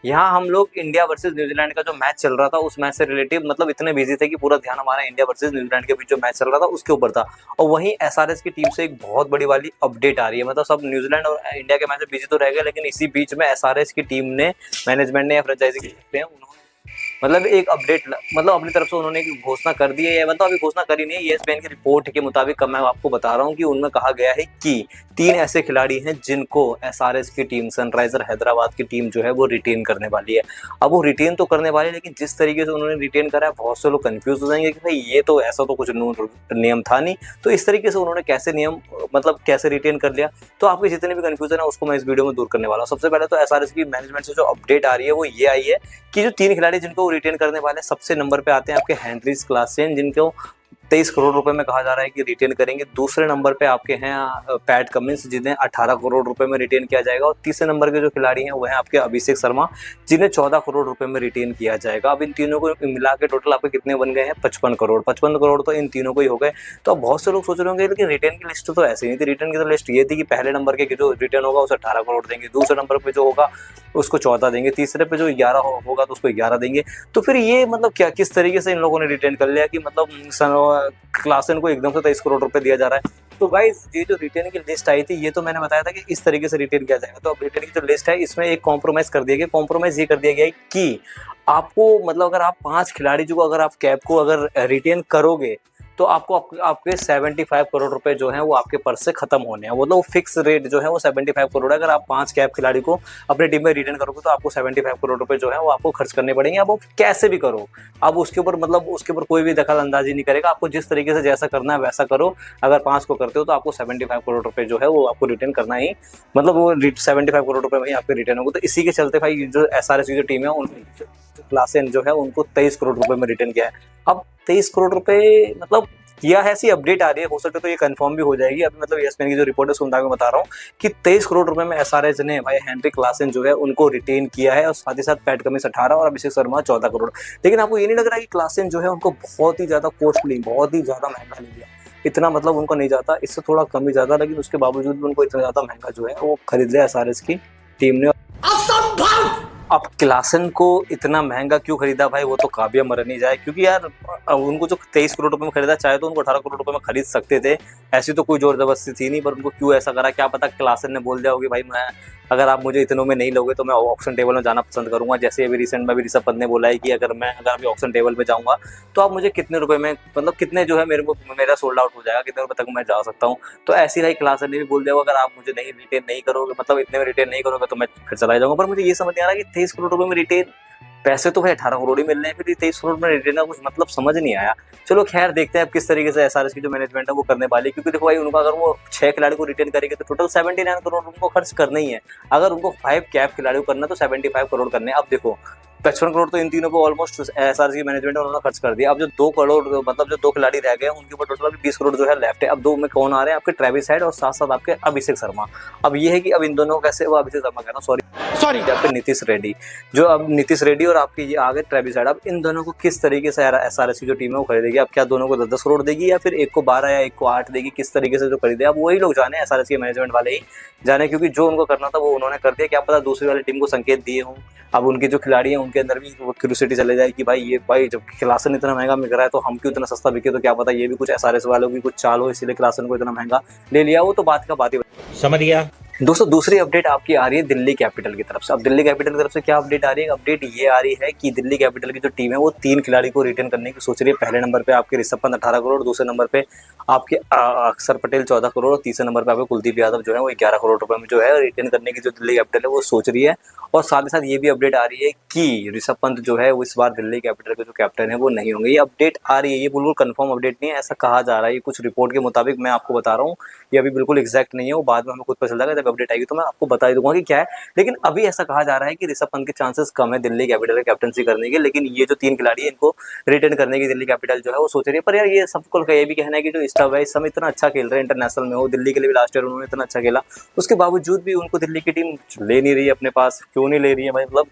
यहाँ हम लोग इंडिया वर्सेस न्यूजीलैंड का जो मैच चल रहा था उस मैच से रिलेटिव मतलब इतने बिजी थे कि पूरा ध्यान हमारा इंडिया वर्सेस न्यूजीलैंड के बीच जो मैच चल रहा था उसके ऊपर था। और वहीं एसआरएच की टीम से एक बहुत बड़ी वाली अपडेट आ रही है। मतलब सब न्यूजीलैंड और इंडिया के मैच में बिजी तो रह गए, लेकिन इसी बीच में एसआरएच की टीम ने, मैनेजमेंट ने या फ्रेंचाइजी कह सकते हैं, उन्होंने मतलब एक अपडेट मतलब अपनी तरफ से उन्होंने एक घोषणा कर दी है। मतलब अभी घोषणा करी नहीं है, ईएसपीएन की रिपोर्ट के मुताबिक मैं आपको बता रहा हूँ कि उनमें कहा गया है कि 3 ऐसे खिलाड़ी हैं जिनको एसआरएच की टीम, सनराइजर हैदराबाद की टीम जो है वो रिटेन करने वाली है। अब वो रिटेन तो करने वाली है, लेकिन जिस तरीके से उन्होंने रिटेन करा है बहुत से लोग कंफ्यूज हो जाएंगे कि भाई ये तो ऐसा तो कुछ नियम था नहीं, तो इस तरीके से उन्होंने कैसे नियम मतलब कैसे रिटेन कर लिया। तो आपके जितने भी कंफ्यूजन है उसको मैं इस वीडियो में दूर करने वाला हूँ। सबसे पहले तो एसआरएच की मैनेजमेंट से जो अपडेट आ रही है वो ये आई है कि जो 3 खिलाड़ी जिनको रिटेन करने वाले, सबसे नंबर पे आते हैं आपके हेनरिच क्लासेन, जिनको 23 करोड़ रुपए में कहा जा रहा है कि रिटेन करेंगे। दूसरे नंबर पे आपके हैं पैट कमिंस, जिन्हें 18 करोड़ रुपए में रिटेन किया जाएगा। और तीसरे नंबर के जो खिलाड़ी हैं वो हैं आपके अभिषेक शर्मा, जिन्हें 14 करोड़ रुपए में रिटेन किया जाएगा। अब इन तीनों को मिला के टोटल आपके कितने बन गए हैं? 55 करोड़। 55 करोड़ तो इन तीनों को ही हो गए। तो अब बहुत से लोग सोच रहे होंगे लेकिन रिटेन की लिस्ट तो ऐसी नहीं थी। रिटेन की तो लिस्ट ये थी कि पहले नंबर के जो रिटेन होगा उसे 18 करोड़ देंगे, दूसरे नंबर पे जो होगा उसको 14 देंगे, तीसरे पे जो 11 होगा तो उसको 11 देंगे। तो फिर ये मतलब क्या, किस तरीके से इन लोगों ने रिटेन कर लिया कि मतलब क्लासन को एकदम से 23 करोड़ रुपए दिया जा रहा है। तो गाइस ये जो रिटेन की लिस्ट आई थी ये तो मैंने बताया था कि इस तरीके से रिटेन किया जाएगा। तो अब रिटेन की जो लिस्ट है इसमें एक कॉम्प्रोमाइज कर दिया गया। कॉम्प्रोमाइज ये कर दिया गया है कि आपको मतलब अगर आप 5 खिलाड़ी जो अगर आप कैप को अगर रिटेन करोगे तो आपको आपके 75 करोड़ रुपए जो है वो आपके पर्स से खत्म होने हैं। मतलब फिक्स रेट जो है वो 75 करोड़ है। अगर आप 5 कैप खिलाड़ी को अपनी टीम में रिटेन करोगे तो आपको 75 करोड़ रुपए जो है वो आपको खर्च करने पड़ेंगे। अब वो कैसे भी करो, अब उसके ऊपर मतलब उसके ऊपर कोई भी दखल अंदाजी नहीं करेगा। आपको जिस तरीके से जैसा करना है वैसा करो। अगर 5 को करते हो तो आपको 75 करोड़ रुपए जो है वो आपको रिटेन करना ही, मतलब वो 75 करोड़ रुपए वही आपके रिटेन होगा। तो इसी के चलते भाई जो एसआरएच की जो टीम है उनकी क्लासेन जो है उनको 23 करोड़ रुपए में रिटेन किया है। अब 23 करोड़ रुपए मतलब यह ऐसी अपडेट आ रही है, हो सकता है तो ये कंफर्म भी हो जाएगी। अभी मतलब ईएसपीएन की जो रिपोर्ट है उसको मैं बता रहा हूँ कि 23 करोड़ रुपए में एसआरएच ने भाई हेनरी क्लासेन जो है उनको रिटेन किया है। और साथ ही साथ पैट कमिंस 18 और अभिषेक शर्मा 14 करोड़। लेकिन आपको ये नहीं लग रहा कि क्लासेन जो है उनको बहुत ही ज्यादा कॉस्टली, बहुत ही ज्यादा महंगा ले लिया? इतना मतलब उनको नहीं जाता, इससे थोड़ा कम ही ज्यादा, लेकिन उसके बावजूद भी उनको इतना ज्यादा महंगा जो है वो खरीद लिया एसआरएच की टीम ने। अब क्लासन को इतना महंगा क्यों खरीदा भाई, वो तो काव्या मर नहीं जाए। क्योंकि यार उनको जो 23 करोड़ रुपए में खरीदा, चाहे तो उनको 18 करोड़ रुपए में खरीद सकते थे, ऐसी तो कोई जोर जबरदस्ती थी नहीं। पर उनको क्यों ऐसा करा, क्या पता क्लासन ने बोल दिया होगी भाई मैं, अगर आप मुझे इतनों में नहीं लोगे तो मैं ऑक्शन टेबल में जाना पसंद करूंगा। जैसे अभी रिसेंट में भी ऋषभ पंत ने बोला है कि अगर अभी ऑक्शन टेबल में जाऊंगा तो आप मुझे कितने रुपए में, मतलब कितने जो है मेरा सोल्ड आउट हो जाएगा, कितने रुपए तक मैं जा सकता हूँ। तो ऐसी ही क्लासन ने भी बोल दिया होगा अगर आप मुझे नहीं रिटेन नहीं करोगे, मतलब इतने में रिटेन नहीं करोगे तो मैं फिर चला जाऊंगा। पर मुझे ये समझ नहीं आ रहा कि 23 करोड़ रुपए में रिटेन, पैसे तो भाई 18 करोड़ ही मिल रहे हैं, फिर 23 करोड़ में रिटेन का कुछ मतलब समझ नहीं आया। चलो खैर देखते हैं अब किस तरीके से एसआरएच की जो मैनेजमेंट है वो करने वाली है। क्योंकि देखो भाई उनका अगर वो 6 खिलाड़ी को रिटेन करेंगे तो टोटल 79 करोड़ उनको खर्च करना ही है। अगर उनको 5 कैप खिलाड़ी को करना तो 75 करोड़ करने। अब देखो 55 करोड़ तो इन तीनों को ऑलमोस्ट एसआरएच की मैनेजमेंट है उन्होंने खर्च कर दिया। अब जो 2 करोड़ मतलब जो 2 खिलाड़ी रह गए उनके ऊपर टोटल अभी 20 करोड़ जो है लेफ्ट है। अब 2 में कौन आ रहे हैं? आपके ट्रेविस हेड और साथ साथ आपके अभिषेक शर्मा। अब ये है कि अब इन दोनों कैसे, वो अभिषेक शर्मा कह रहा हूँ सॉरी आपके नीतीश रेड्डी, जो अब नीतीश रेड्डी और आपके ये आगे ट्रेविस हेड, अब इन दोनों को किस तरीके से एसआरएच की जो टीम है वो खरीदेगी? अब क्या दोनों को 10-10 करोड़ देगी या फिर एक को 12 या एक को 8 देगी? किस तरीके से जो खरीदे अब वही लोग जाने, एसआरएच के मैनेजमेंट वाले ही जाने। क्योंकि जो उनको करना था वो उन्होंने कर दिया। क्या पता दूसरी वाली टीम को संकेत दिए हों। अब उनके जो खिलाड़ी हैं उनके अंदर भी वो क्यूरियोसिटी चले जाए कि भाई ये भाई जब क्लासन इतना महंगा मिल रहा है तो हम क्यों इतना सस्ता बिके? तो क्या पता ये भी कुछ एसआरएच वालों की कुछ चाल हो, इसीलिए क्लासन को इतना महंगा ले लिया। वो तो बात का बात ही समझ गया। दोस्तों दूसरी अपडेट आपकी आ रही है दिल्ली कैपिटल की तरफ से। अब दिल्ली कैपिटल की तरफ से क्या अपडेट आ रही है? अपडेट ये आ रही है कि दिल्ली कैपिटल की जो टीम है वो 3 खिलाड़ी को रिटेन करने की सोच रही है। पहले नंबर पे आपके ऋषभ पंत 18 करोड़, दूसरे नंबर पे आपके अक्षर पटेल 14 करोड़ और तीसरे नंबर पे आपके कुलदीप यादव जो है वो 11 करोड़ रुपए में जो है रिटेन करने की जो दिल्ली कैपिटल है वो सोच रही है। और साथ ही साथ ये भी अपडेट आ रही है कि ऋषभ पंत जो है वो इस बार दिल्ली कैपिटल के जो कैप्टन है वो नहीं होंगे। ये अपडेट आ रही है, ये बिल्कुल कंफर्म अपडेट नहीं है, ऐसा कहा जा रहा है। ये कुछ रिपोर्ट के मुताबिक मैं आपको बता रहा हूँ, ये अभी बिल्कुल एग्जैक्ट नहीं है। वो बाद में हमें खुद पता चल जाएगा, जब अपडेट आएगी तो मैं आपको बता ही दूंगा कि क्या है। लेकिन अभी ऐसा कहा जा रहा है कि ऋषभ पंत के चांसेस कम है दिल्ली कैपिटल के कैप्टनसी करने के। लेकिन ये जो 3 खिलाड़ी है इनको रिटेन करने की दिल्ली कैपिटल जो है वो सोच रही है। पर यार ये सबको ये भी कहना है कि जो स्टव है इस समय इतना अच्छा खेल रहे हैं इंटरनेशनल में, वो दिल्ली के लिए भी लास्ट ईयर उन्होंने इतना अच्छा खेला, उसके बावजूद भी उनको दिल्ली की टीम ले नहीं रही है अपने पास। क्यों नहीं ले रही है भाई? मतलब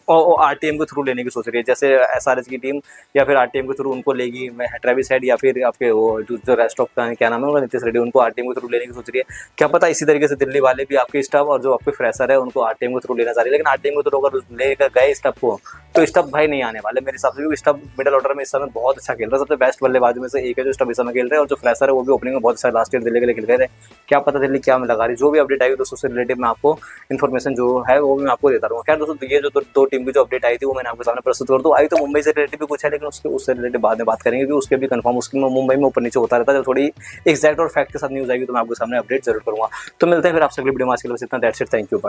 और आरटीएम के थ्रू लेने की सोच रही है, जैसे एसआरएच की टीम या फिर आरटीएम के थ्रू उनको लेगी, मैं ट्रेविस हेड या फिर आपके वो जो रेस्ट ऑफ का क्या नाम है उनका, नीतीश रेड्डी, उनको आरटीएम के थ्रू लेने की सोच रही है। क्या पता इसी तरीके से दिल्ली वाले भी आपके स्टाफ और जो आपके फ्रेशर है उनको आरटीएम के थ्रू लेना चाह रही है, लेकिन आरटीएम के थ्रू अगर लेकर गए स्टाफ को तो स्टाफ भाई नहीं आने वाले मेरे हिसाब से, क्योंकि स्टाफ मिडल ऑर्डर में इस समय बहुत अच्छा खेल रहा है, सबसे बेस्ट बल्लेबाजों में से एक है जो स्टाफ इस समय खेल रहे हैं, और जो फ्रेशर है वो भी ओपनिंग में बहुत अच्छा लास्ट ईयर दिल्ली के लिए खेल गए थे। क्या पता दिल्ली क्या में लगा रही, जो भी अपडेट आएगी दोस्तों उससे रिलेटिव मैं आपको इन्फॉर्मेशन जो है वो मैं आपको देता रहूँगा। खैर दोस्तों ये जो दो टीम की जो अपडेट आई थी वो मैंने आपके सामने प्रस्तुत कर दूँ। आई तो मुंबई से रिलेटिव भी कुछ है, लेकिन उससे रिलेटिव बाद में बात करेंगे, क्योंकि उसके भी कंफर्म उसकी मुंबई में ऊपर नीचे होता रहता है, जब थोड़ी एक्जैक्ट और फैक्ट के साथ न्यूज़ आएगी तो मैं आपके सामने अपडेट जरूर करूँगा। तो मिलते हैं फिर आपसे अगली वीडियो में, आज के लिए बस इतना, that's it, thank you, bye.